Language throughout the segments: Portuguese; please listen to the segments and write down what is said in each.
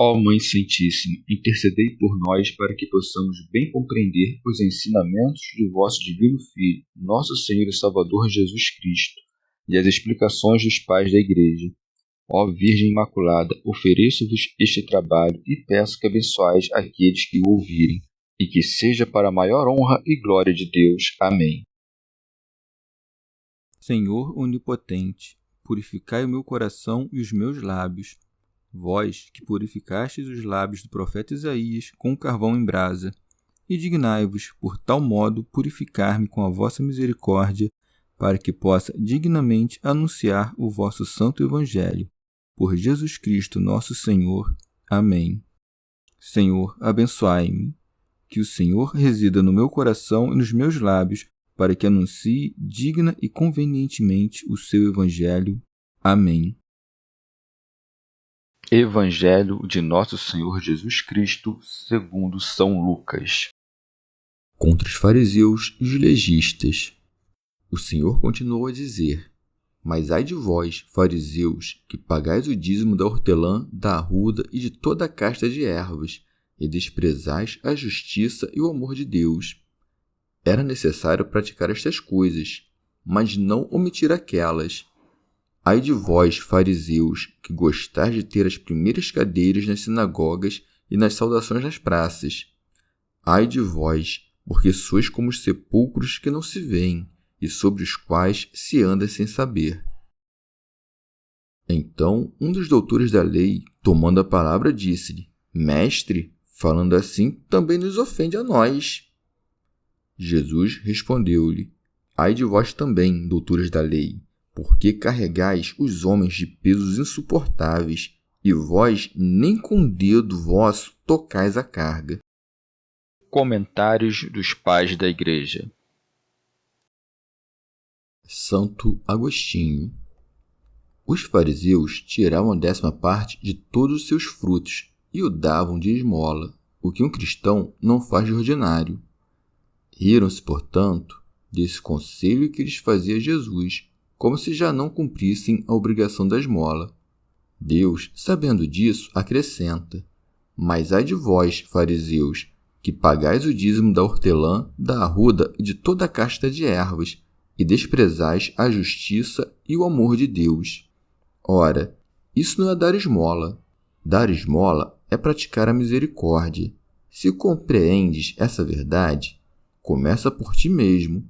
Ó Mãe Santíssima, intercedei por nós para que possamos bem compreender os ensinamentos de vosso Divino Filho, nosso Senhor e Salvador Jesus Cristo, e as explicações dos pais da Igreja. Ó Virgem Imaculada, ofereço-vos este trabalho e peço que abençoais aqueles que o ouvirem, e que seja para a maior honra e glória de Deus. Amém. Senhor onipotente, purificai o meu coração e os meus lábios. Vós, que purificastes os lábios do profeta Isaías com carvão em brasa, e dignai-vos, por tal modo, purificar-me com a vossa misericórdia, para que possa dignamente anunciar o vosso santo Evangelho. Por Jesus Cristo nosso Senhor. Amém. Senhor, abençoai-me. Que o Senhor resida no meu coração e nos meus lábios, para que anuncie digna e convenientemente o seu Evangelho. Amém. Evangelho de Nosso Senhor Jesus Cristo, segundo São Lucas. Contra os fariseus e os legistas. O Senhor continuou a dizer: Mas ai de vós, fariseus, que pagais o dízimo da hortelã, da arruda e de toda a casta de ervas, e desprezais a justiça e o amor de Deus. Era necessário praticar estas coisas, mas não omitir aquelas. Ai de vós, fariseus, que gostais de ter as primeiras cadeiras nas sinagogas e nas saudações nas praças. Ai de vós, porque sois como os sepulcros que não se veem, e sobre os quais se anda sem saber. Então, um dos doutores da lei, tomando a palavra, disse-lhe: Mestre, falando assim, também nos ofende a nós. Jesus respondeu-lhe: Ai de vós também, doutores da lei, porque carregais os homens de pesos insuportáveis, e vós nem com o dedo vosso tocais a carga. Comentários dos Pais da Igreja. Santo Agostinho. Os fariseus tiravam a 10ª parte de todos os seus frutos e o davam de esmola, o que um cristão não faz de ordinário. Riram-se, portanto, desse conselho que lhes fazia Jesus, como se já não cumprissem a obrigação da esmola. Deus, sabendo disso, acrescenta: Mas ai de vós, fariseus, que pagais o dízimo da hortelã, da arruda e de toda a casta de ervas, e desprezais a justiça e o amor de Deus. Ora, isso não é dar esmola. Dar esmola é praticar a misericórdia. Se compreendes essa verdade, começa por ti mesmo.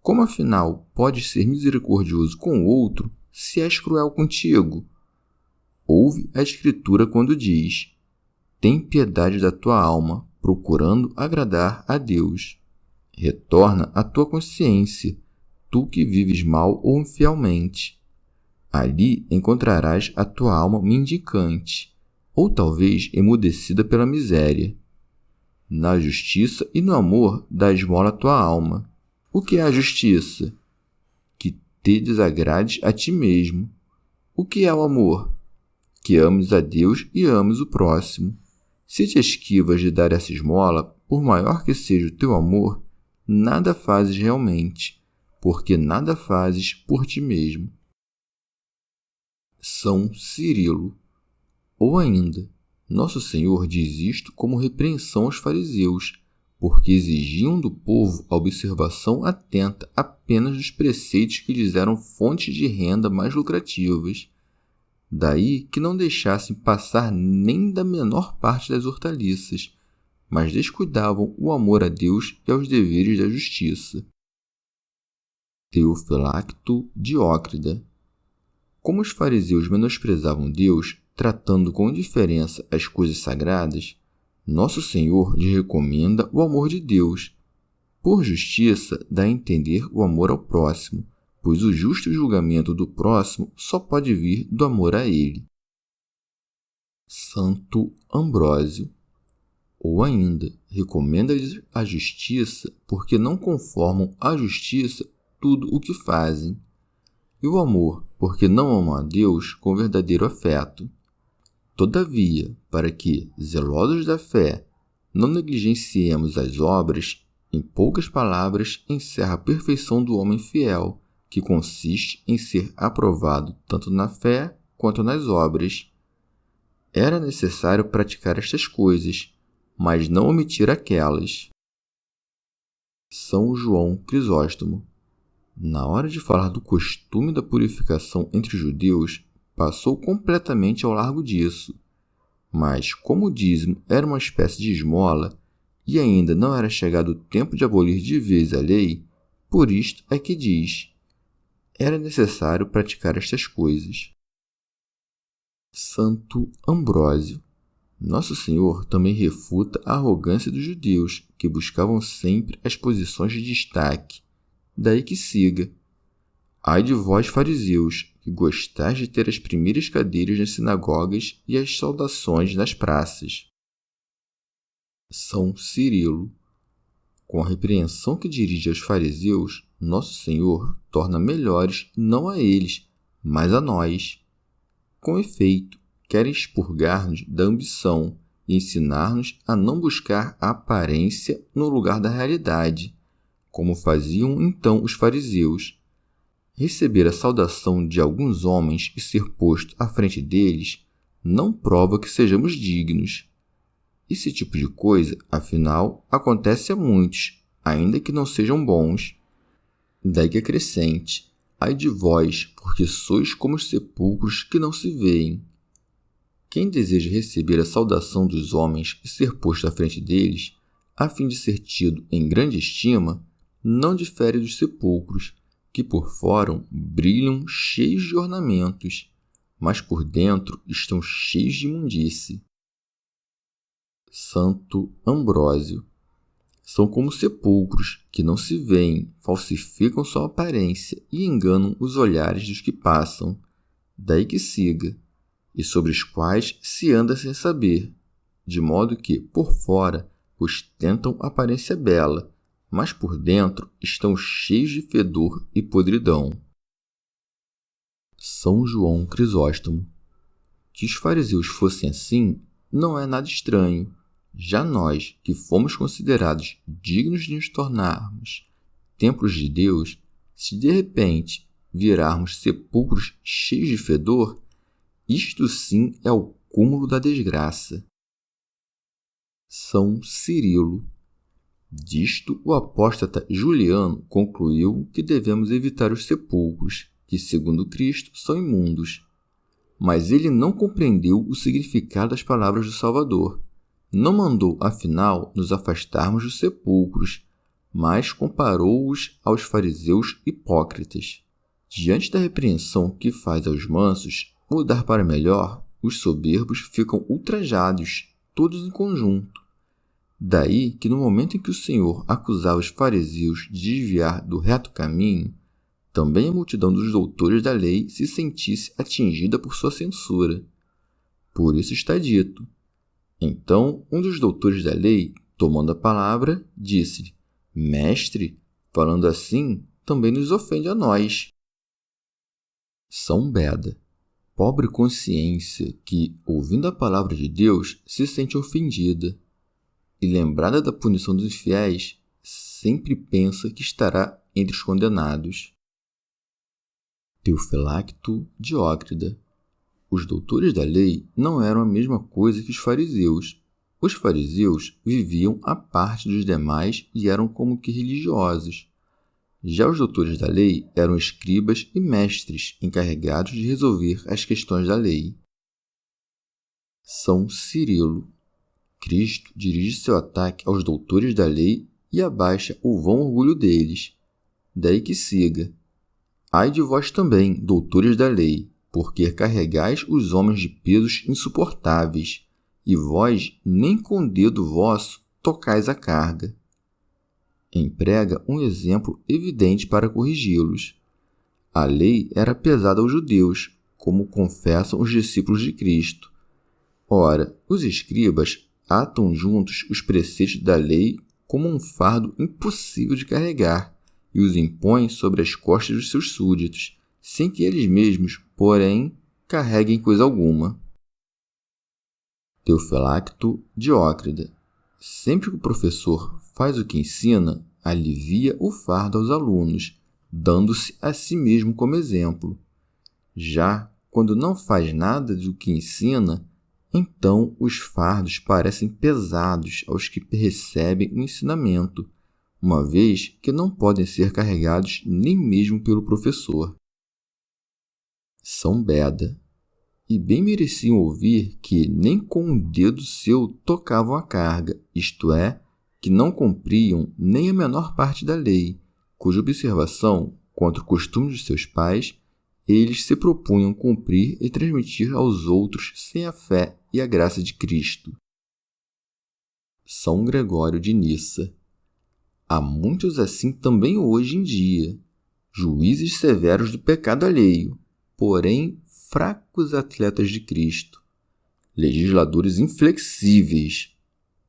Como afinal podes ser misericordioso com o outro se és cruel contigo? Ouve a Escritura quando diz: Tem piedade da tua alma, procurando agradar a Deus. Retorna à tua consciência, tu que vives mal ou infielmente. Ali encontrarás a tua alma mendicante, ou talvez emudecida pela miséria. Na justiça e no amor dá esmola à tua alma. O que é a justiça? Que te desagrades a ti mesmo. O que é o amor? Que ames a Deus e ames o próximo. Se te esquivas de dar essa esmola, por maior que seja o teu amor, nada fazes realmente, porque nada fazes por ti mesmo. São Cirilo. Ou ainda, Nosso Senhor diz isto como repreensão aos fariseus, porque exigiam do povo a observação atenta apenas dos preceitos que lhes eram fontes de renda mais lucrativas. Daí que não deixassem passar nem da menor parte das hortaliças, mas descuidavam o amor a Deus e aos deveres da justiça. Teofilacto Diócrida. Como os fariseus menosprezavam Deus, tratando com indiferença as coisas sagradas, Nosso Senhor lhe recomenda o amor de Deus. Por justiça, dá a entender o amor ao próximo, pois o justo julgamento do próximo só pode vir do amor a ele. Santo Ambrósio. Ou ainda, recomenda-lhes a justiça, porque não conformam à justiça tudo o que fazem, e o amor, porque não amam a Deus com verdadeiro afeto. Todavia, para que, zelosos da fé, não negligenciemos as obras, em poucas palavras encerra a perfeição do homem fiel, que consiste em ser aprovado tanto na fé quanto nas obras. Era necessário praticar estas coisas, mas não omitir aquelas. São João Crisóstomo. Na hora de falar do costume da purificação entre os judeus, passou completamente ao largo disso. Mas, como o dízimo era uma espécie de esmola, e ainda não era chegado o tempo de abolir de vez a lei, por isto é que diz: era necessário praticar estas coisas. Santo Ambrósio. Nosso Senhor também refuta a arrogância dos judeus, que buscavam sempre as posições de destaque. Daí que siga: ai de vós, fariseus, que gostais de ter as primeiras cadeiras nas sinagogas e as saudações nas praças. São Cirilo. Com a repreensão que dirige aos fariseus, Nosso Senhor torna melhores não a eles, mas a nós. Com efeito, querem expurgar-nos da ambição e ensinar-nos a não buscar a aparência no lugar da realidade, como faziam então os fariseus. Receber a saudação de alguns homens e ser posto à frente deles não prova que sejamos dignos. Esse tipo de coisa, afinal, acontece a muitos, ainda que não sejam bons. Daí que acrescente: ai de vós, porque sois como os sepulcros que não se veem. Quem deseja receber a saudação dos homens e ser posto à frente deles, a fim de ser tido em grande estima, não difere dos sepulcros, que por fora brilham cheios de ornamentos, mas por dentro estão cheios de imundície. Santo Ambrósio. São como sepulcros que não se veem, falsificam sua aparência e enganam os olhares dos que passam. Daí que siga: e sobre os quais se anda sem saber, de modo que, por fora, ostentam aparência bela, mas por dentro estão cheios de fedor e podridão. São João Crisóstomo. Que os fariseus fossem assim não é nada estranho. Já nós, que fomos considerados dignos de nos tornarmos templos de Deus, se de repente virarmos sepulcros cheios de fedor, isto sim é o cúmulo da desgraça. São Cirilo. Disto, o apóstata Juliano concluiu que devemos evitar os sepulcros, que, segundo Cristo, são imundos. Mas ele não compreendeu o significado das palavras do Salvador. Não mandou, afinal, nos afastarmos dos sepulcros, mas comparou-os aos fariseus hipócritas. Diante da repreensão que faz aos mansos mudar para melhor, os soberbos ficam ultrajados, todos em conjunto. Daí que no momento em que o Senhor acusava os fariseus de desviar do reto caminho, também a multidão dos doutores da lei se sentisse atingida por sua censura. Por isso está dito. Então, um dos doutores da lei, tomando a palavra, disse: Mestre, falando assim, também nos ofende a nós. São Beda. Pobre consciência que, ouvindo a palavra de Deus, se sente ofendida, e lembrada da punição dos infiéis, sempre pensa que estará entre os condenados. Teofilacto Diócrida. Os doutores da lei não eram a mesma coisa que os fariseus. Os fariseus viviam à parte dos demais e eram como que religiosos. Já os doutores da lei eram escribas e mestres encarregados de resolver as questões da lei. São Cirilo. Cristo dirige seu ataque aos doutores da lei e abaixa o vão orgulho deles. Daí que siga: ai de vós também, doutores da lei, porque carregais os homens de pesos insuportáveis, e vós nem com dedo vosso tocais a carga. Emprega um exemplo evidente para corrigi-los. A lei era pesada aos judeus, como confessam os discípulos de Cristo. Ora, os escribas atam juntos os preceitos da lei como um fardo impossível de carregar e os impõem sobre as costas dos seus súditos, sem que eles mesmos, porém, carreguem coisa alguma. Teofilacto Diócrida. Sempre que o professor faz o que ensina, alivia o fardo aos alunos, dando-se a si mesmo como exemplo. Já quando não faz nada do que ensina, Então os fardos parecem pesados aos que recebem o ensinamento, uma vez que não podem ser carregados nem mesmo pelo professor. São Beda, e bem mereciam ouvir que nem com um dedo seu tocavam a carga, isto é, que não cumpriam nem a menor parte da lei, cuja observação, contra o costume de seus pais, eles se propunham cumprir e transmitir aos outros sem a fé e a graça de Cristo. São Gregório de Nissa. Há muitos assim também hoje em dia, juízes severos do pecado alheio, porém fracos atletas de Cristo, legisladores inflexíveis,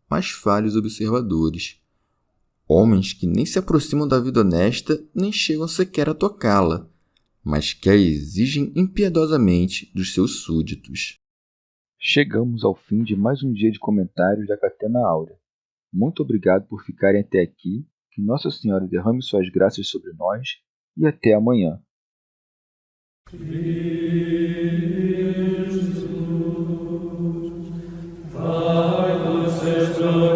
mas falhos observadores, homens que nem se aproximam da vida honesta nem chegam sequer a tocá-la, mas que a exigem impiedosamente dos seus súditos. Chegamos ao fim de mais um dia de comentários da Catena Áurea. Muito obrigado por ficarem até aqui, que Nossa Senhora derrame suas graças sobre nós e até amanhã. Jesus,